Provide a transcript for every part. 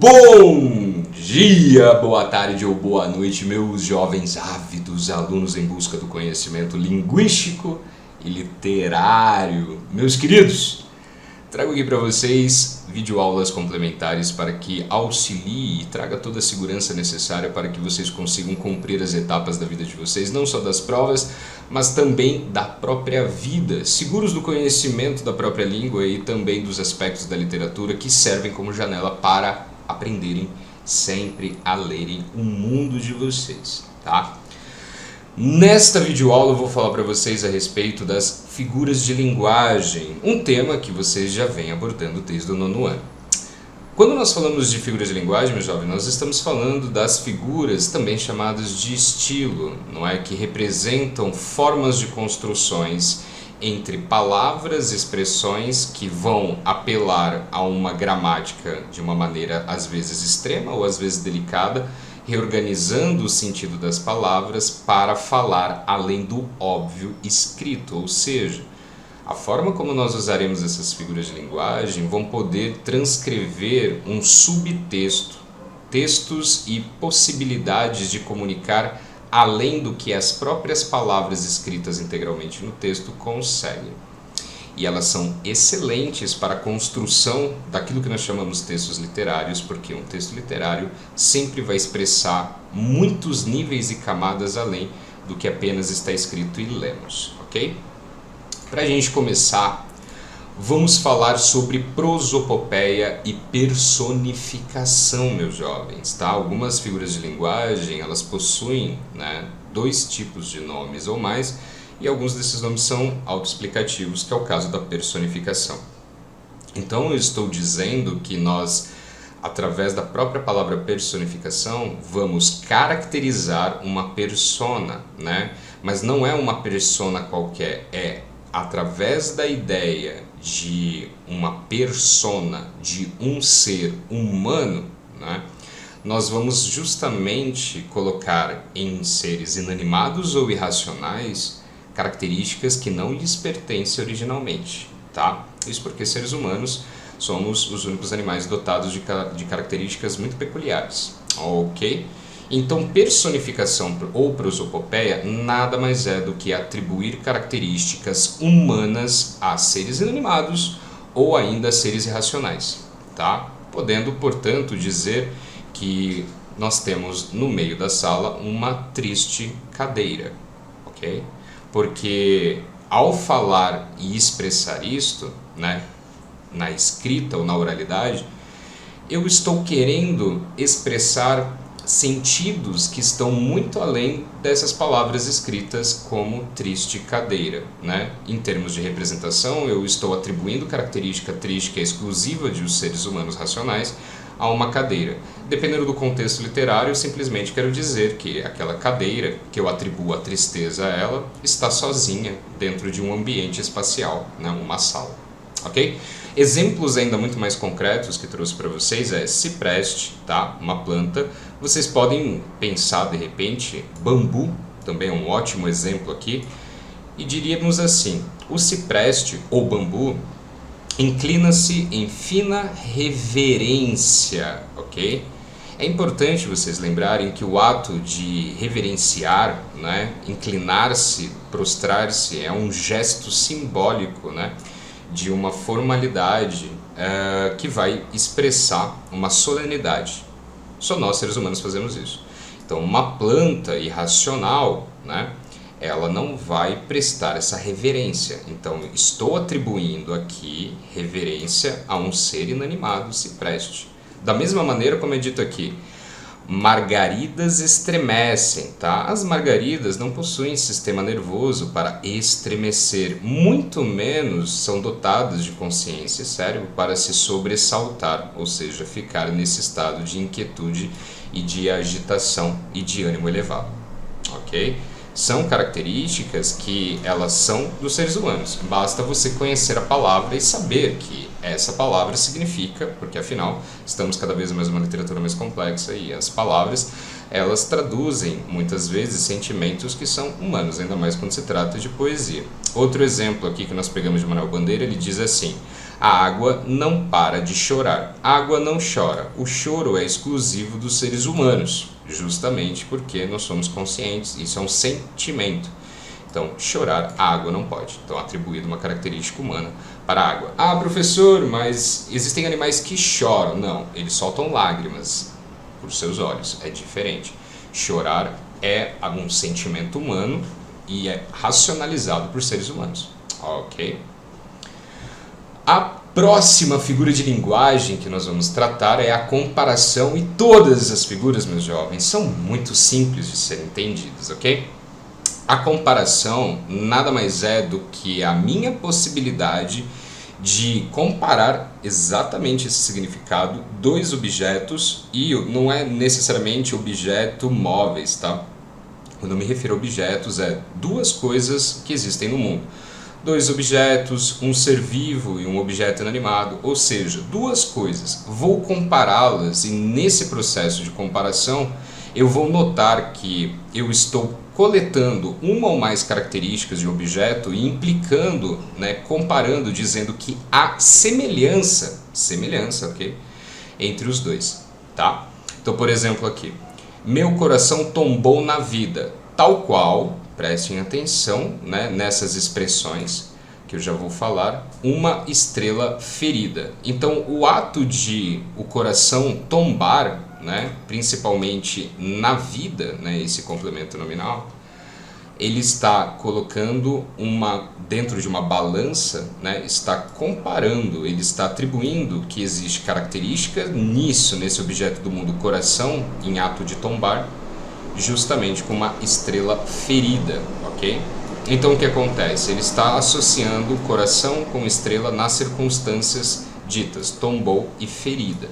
Bom dia, boa tarde ou boa noite, meus jovens ávidos alunos em busca do conhecimento linguístico e literário. Meus queridos, trago aqui para vocês videoaulas complementares para que auxilie e traga toda a segurança necessária para que vocês consigam cumprir as etapas da vida de vocês, não só das provas, mas também da própria vida, seguros do conhecimento da própria língua e também dos aspectos da literatura que servem como janela para aprenderem sempre a lerem o mundo de vocês, tá? Nesta videoaula eu vou falar para vocês a respeito das figuras de linguagem, um tema que vocês já vêm abordando desde o nono ano. Quando nós falamos de figuras de linguagem, meus jovens, nós estamos falando das figuras também chamadas de estilo, não é? Que representam formas de construções entre palavras, expressões que vão apelar a uma gramática de uma maneira às vezes extrema ou às vezes delicada, reorganizando o sentido das palavras para falar além do óbvio escrito, ou seja, a forma como nós usaremos essas figuras de linguagem vão poder transcrever um subtexto, textos e possibilidades de comunicar além do que as próprias palavras escritas integralmente no texto conseguem. E elas são excelentes para a construção daquilo que nós chamamos de textos literários, porque um texto literário sempre vai expressar muitos níveis e camadas além do que apenas está escrito e lemos, ok? Para a gente começar, vamos falar sobre prosopopeia e personificação, meus jovens, tá? Algumas figuras de linguagem, elas possuem, dois tipos de nomes ou mais, e alguns desses nomes são autoexplicativos, que é o caso da personificação. Então eu estou dizendo que nós, através da própria palavra personificação, vamos caracterizar uma persona, Mas não é uma persona qualquer, é através da ideia de uma persona, de um ser humano, nós vamos justamente colocar em seres inanimados ou irracionais características que não lhes pertencem originalmente, tá? Isso porque seres humanos somos os únicos animais dotados de características muito peculiares, ok? Então, personificação ou prosopopeia nada mais é do que atribuir características humanas a seres inanimados ou ainda a seres irracionais, tá? Podendo, portanto, dizer que nós temos no meio da sala uma triste cadeira, ok? Porque ao falar e expressar isto, na escrita ou na oralidade, eu estou querendo expressar sentidos que estão muito além dessas palavras escritas como triste cadeira, Em termos de representação, eu estou atribuindo característica triste que é exclusiva de os seres humanos racionais a uma cadeira. Dependendo do contexto literário, eu simplesmente quero dizer que aquela cadeira, que eu atribuo a tristeza a ela, está sozinha dentro de um ambiente espacial, uma sala, ok? Exemplos ainda muito mais concretos que trouxe para vocês é cipreste, tá? Uma planta. Vocês podem pensar de repente, bambu, também é um ótimo exemplo aqui, e diríamos assim, o cipreste ou bambu inclina-se em fina reverência, ok? É importante vocês lembrarem que o ato de reverenciar, inclinar-se, prostrar-se, é um gesto simbólico, de uma formalidade que vai expressar uma solenidade. Só nós, seres humanos, fazemos isso. Então, uma planta irracional, ela não vai prestar essa reverência. Então, estou atribuindo aqui reverência a um ser inanimado, cipreste. Da mesma maneira como é dito aqui, margaridas estremecem, tá? As margaridas não possuem sistema nervoso para estremecer, muito menos são dotadas de consciência e cérebro para se sobressaltar, ou seja, ficar nesse estado de inquietude e de agitação e de ânimo elevado, ok? São características que elas são dos seres humanos. Basta você conhecer a palavra e saber que essa palavra significa, porque afinal estamos cada vez mais numa literatura mais complexa e as palavras, elas traduzem muitas vezes sentimentos que são humanos, ainda mais quando se trata de poesia. Outro exemplo aqui que nós pegamos de Manuel Bandeira, ele diz assim: A água não para de chorar. A água não chora. O choro é exclusivo dos seres humanos, justamente porque nós somos conscientes. Isso é um sentimento. Então, chorar, a água não pode. Então, atribuído uma característica humana para a água. Ah, professor, mas existem animais que choram. Não, eles soltam lágrimas por seus olhos. É diferente. Chorar é um sentimento humano e é racionalizado por seres humanos. Ok? A próxima figura de linguagem que nós vamos tratar é a comparação, e todas as figuras, meus jovens, são muito simples de serem entendidas, ok? A comparação nada mais é do que a minha possibilidade de comparar exatamente esse significado, dois objetos, e não é necessariamente objeto móveis, tá? Quando eu me refiro a objetos, é duas coisas que existem no mundo. Dois objetos, um ser vivo e um objeto inanimado, ou seja, duas coisas. Vou compará-las e nesse processo de comparação eu vou notar que eu estou coletando uma ou mais características de um objeto e implicando, comparando, dizendo que há semelhança, ok? Entre os dois, tá? Então, por exemplo, aqui, meu coração tombou na vida, tal qual... Prestem atenção, nessas expressões que eu já vou falar, uma estrela ferida. Então, o ato de o coração tombar, principalmente na vida, esse complemento nominal, ele está colocando dentro de uma balança, está comparando, ele está atribuindo que existe característica nesse objeto do mundo coração, em ato de tombar, justamente com uma estrela ferida, ok? Então o que acontece? Ele está associando o coração com estrela nas circunstâncias ditas, tombou e ferida.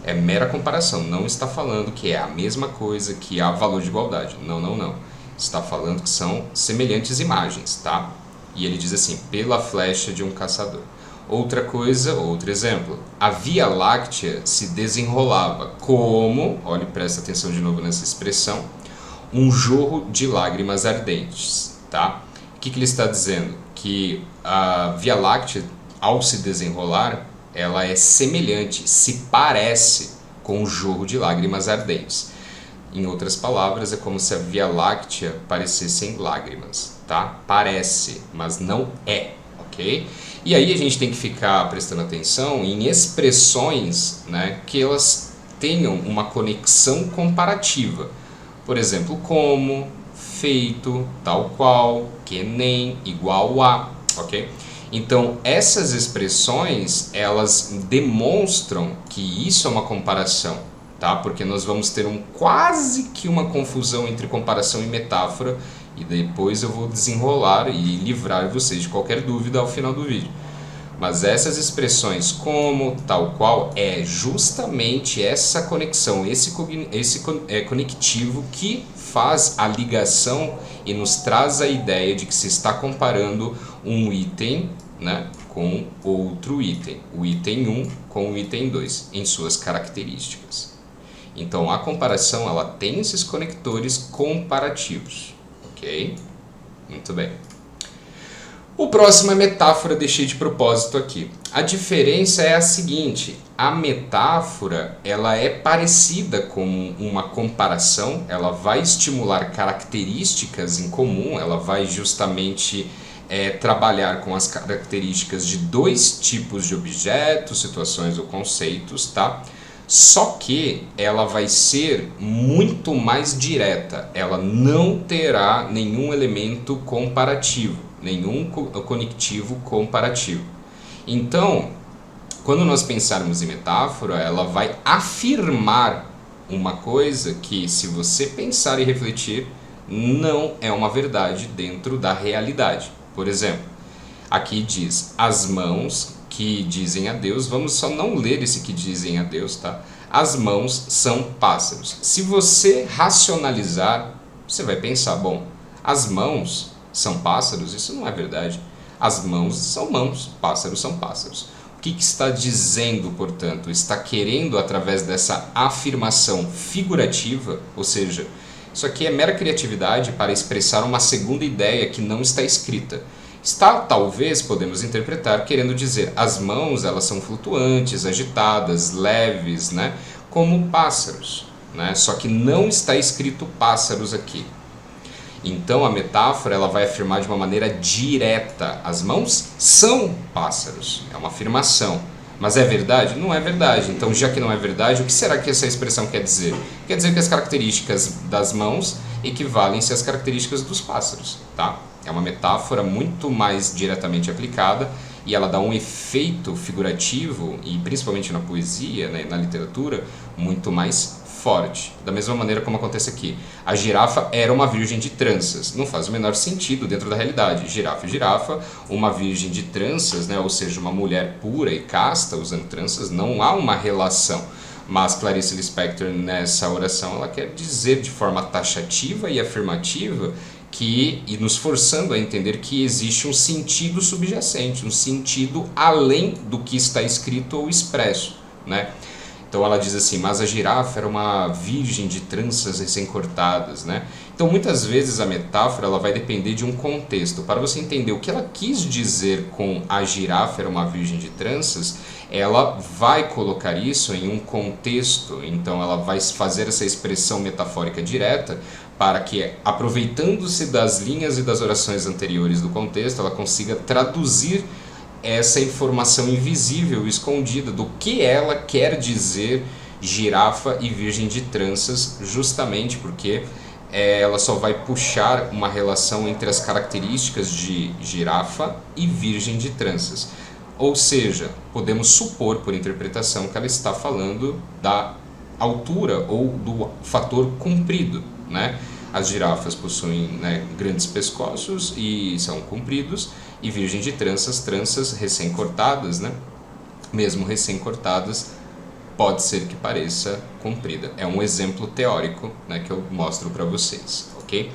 É mera comparação, não está falando que é a mesma coisa, que há valor de igualdade. Não. Está falando que são semelhantes imagens, tá? E ele diz assim, pela flecha de um caçador. Outra coisa, outro exemplo, a Via Láctea se desenrolava como, olhe, presta atenção de novo nessa expressão, um jorro de lágrimas ardentes, tá? O que ele está dizendo? Que a Via Láctea, ao se desenrolar, ela é semelhante, se parece com um jorro de lágrimas ardentes. Em outras palavras, é como se a Via Láctea parecesse em lágrimas, tá? Parece, mas não é, ok? E aí a gente tem que ficar prestando atenção em expressões, que elas tenham uma conexão comparativa. Por exemplo, como, feito, tal qual, que nem, igual a, ok? Então, essas expressões, elas demonstram que isso é uma comparação, tá? Porque nós vamos ter quase que uma confusão entre comparação e metáfora, e depois eu vou desenrolar e livrar vocês de qualquer dúvida ao final do vídeo. Mas essas expressões como, tal qual, é justamente essa conexão, esse conectivo que faz a ligação e nos traz a ideia de que se está comparando um item, com outro item. O item 1 com o item 2, em suas características. Então, a comparação, ela tem esses conectores comparativos. Ok? Muito bem. O próximo é metáfora, deixei de propósito aqui. A diferença é a seguinte, a metáfora, ela é parecida com uma comparação, ela vai estimular características em comum, ela vai justamente trabalhar com as características de dois tipos de objetos, situações ou conceitos, tá? Só que ela vai ser muito mais direta, ela não terá nenhum elemento comparativo, nenhum conectivo comparativo. Então, quando nós pensarmos em metáfora, ela vai afirmar uma coisa que, se você pensar e refletir, não é uma verdade dentro da realidade. Por exemplo, aqui diz, as mãos que dizem a Deus, vamos só não ler esse que dizem a Deus, tá? As mãos são pássaros. Se você racionalizar, você vai pensar, bom, as mãos são pássaros? Isso não é verdade. As mãos são mãos, pássaros são pássaros. O que está dizendo, portanto? Está querendo, através dessa afirmação figurativa, ou seja, isso aqui é mera criatividade para expressar uma segunda ideia que não está escrita. Está, talvez, podemos interpretar querendo dizer, as mãos elas são flutuantes, agitadas, leves, né? Como pássaros, né? Só que não está escrito pássaros aqui. Então a metáfora ela vai afirmar de uma maneira direta, as mãos são pássaros, é uma afirmação. Mas é verdade? Não é verdade. Então, já que não é verdade, o que será que essa expressão quer dizer? Quer dizer que as características das mãos equivalem-se às características dos pássaros, tá? É uma metáfora muito mais diretamente aplicada e ela dá um efeito figurativo, e principalmente na poesia, né, na literatura, muito mais forte. Da mesma maneira como acontece aqui. A girafa era uma virgem de tranças. Não faz o menor sentido dentro da realidade. Girafa e girafa, uma virgem de tranças, né, ou seja, uma mulher pura e casta usando tranças, não há uma relação. Mas Clarice Lispector, nessa oração, ela quer dizer de forma taxativa e afirmativa e nos forçando a entender que existe um sentido subjacente, um sentido além do que está escrito ou expresso, né? Então ela diz assim, mas a girafa era uma virgem de tranças recém-cortadas, né? Então muitas vezes a metáfora ela vai depender de um contexto. Para você entender o que ela quis dizer com a girafa era uma virgem de tranças, ela vai colocar isso em um contexto. Então ela vai fazer essa expressão metafórica direta para que, aproveitando-se das linhas e das orações anteriores do contexto, ela consiga traduzir essa informação invisível, escondida, do que ela quer dizer girafa e virgem de tranças, justamente porque ela só vai puxar uma relação entre as características de girafa e virgem de tranças. Ou seja, podemos supor por interpretação que ela está falando da altura ou do fator comprido, né? As girafas possuem, né, grandes pescoços e são compridos, e virgem de tranças, tranças recém-cortadas, né? Mesmo recém-cortadas, pode ser que pareça comprida. É um exemplo teórico, né, que eu mostro para vocês, ok?